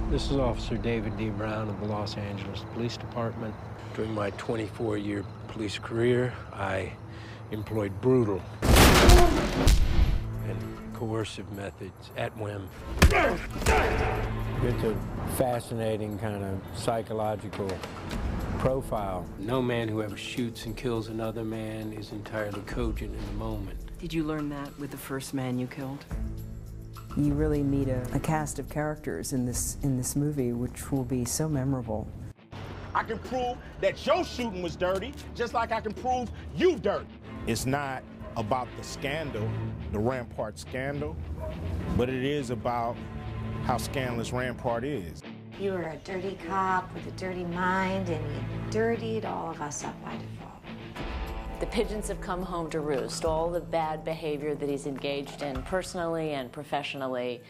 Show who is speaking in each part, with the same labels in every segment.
Speaker 1: This is Officer David D. Brown of the Los Angeles Police Department. During my 24-year police career, I employed brutal and coercive methods at whim. It's a fascinating kind of psychological profile. No man who ever shoots and kills another man is entirely cogent in the moment.
Speaker 2: Did you learn that with the first man you killed?
Speaker 3: You really meet a cast of characters in this movie, which will be so memorable.
Speaker 4: I can prove that your shooting was dirty, just like I can prove you dirty. It's not about the scandal, the Rampart scandal, but it is about how scandalous Rampart is.
Speaker 5: You were a dirty cop with a dirty mind, and you dirtied all of us up by default.
Speaker 6: The pigeons have come home to roost. All the bad behavior that he's engaged in personally and professionally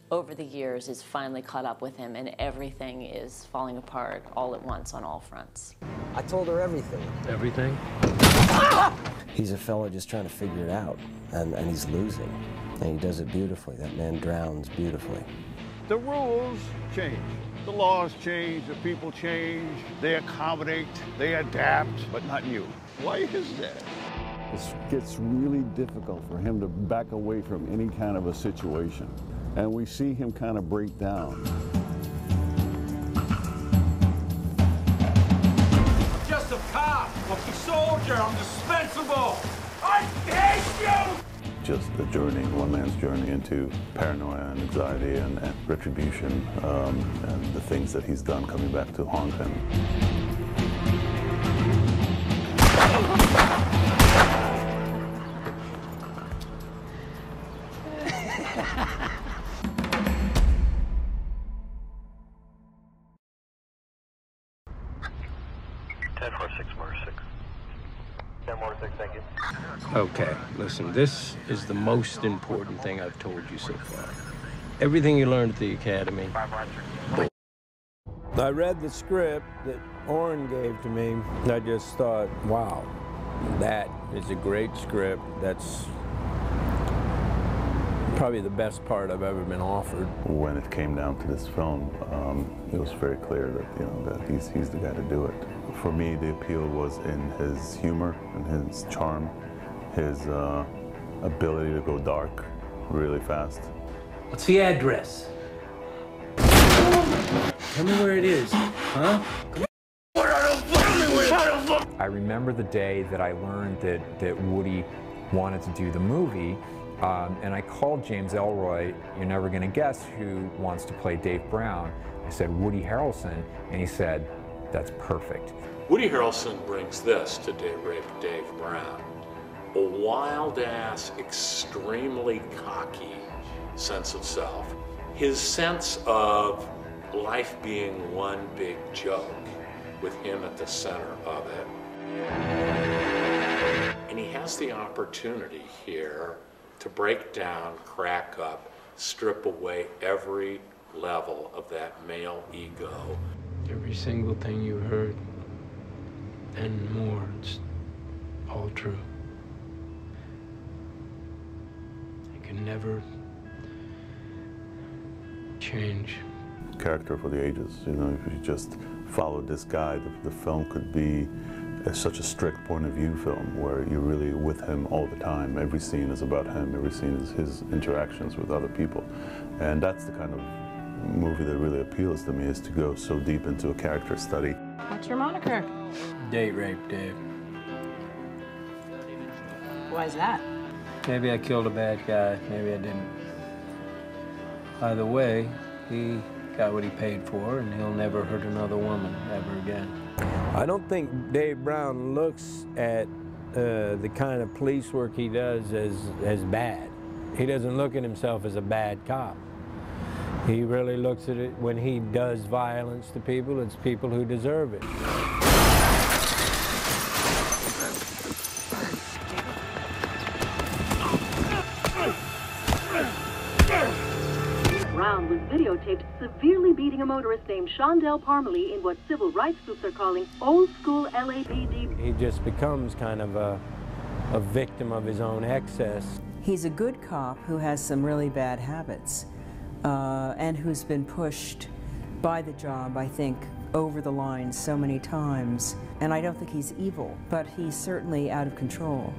Speaker 6: over the years is finally caught up with him, and everything is falling apart all at once on all fronts.
Speaker 7: I told her everything.
Speaker 1: Everything?
Speaker 7: He's a fellow just trying to figure it out, and he's losing. And he does it beautifully. That man drowns beautifully.
Speaker 8: The rules change. The laws change, the people change, they accommodate, they adapt, but not you. Why is that?
Speaker 9: It gets really difficult for him to back away from any kind of a situation. And we see him kind of break down.
Speaker 4: I'm just a cop, I'm a soldier, I'm dispensable. I hate you!
Speaker 9: Just the journey, one man's journey into paranoia and anxiety and retribution, and the things that he's done coming back to haunt him.
Speaker 1: Okay, listen, this is the most important thing I've told you so far. Everything you learned at the academy. I read the script that Orrin gave to me. I just thought, wow, that is a great script. That's probably the best part I've ever been offered.
Speaker 9: When it came down to this film, it was very clear that, that he's the guy to do it. For me, the appeal was in his humor and his charm, his ability to go dark really fast.
Speaker 1: What's the address? Tell me where it is, huh?
Speaker 10: I remember the day that I learned that Woody wanted to do the movie, and I called James Ellroy. You're never going to guess who wants to play Dave Brown. I said, Woody Harrelson, and he said, that's perfect.
Speaker 11: Woody Harrelson brings this to Dave Brown. A wild-ass, extremely cocky sense of self. His sense of life being one big joke, with him at the center of it. And he has the opportunity here to break down, crack up, strip away every level of that male ego.
Speaker 1: Every single thing you heard, and more, it's all true. It can never change.
Speaker 9: Character for the ages. If you just followed this guy, the film could be such a strict point of view film where you're really with him all the time. Every scene is about him. Every scene is his interactions with other people. And that's the kind of movie that really appeals to me, is to go so deep into a character study.
Speaker 5: What's your moniker?
Speaker 1: Date rape, Dave.
Speaker 5: Why is that?
Speaker 1: Maybe I killed a bad guy, maybe I didn't. Either way, he got what he paid for, and he'll never hurt another woman ever again. I don't think Dave Brown looks at the kind of police work he does as bad. He doesn't look at himself as a bad cop. He really looks at it, when he does violence to people, it's people who deserve it.
Speaker 12: Brown was videotaped severely beating a motorist named Shondell Parmalee in what civil rights groups are calling old-school LAPD.
Speaker 1: He just becomes kind of a victim of his own excess.
Speaker 3: He's a good cop who has some really bad habits, and who's been pushed by the job, I think, over the line so many times. And I don't think he's evil, but he's certainly out of control.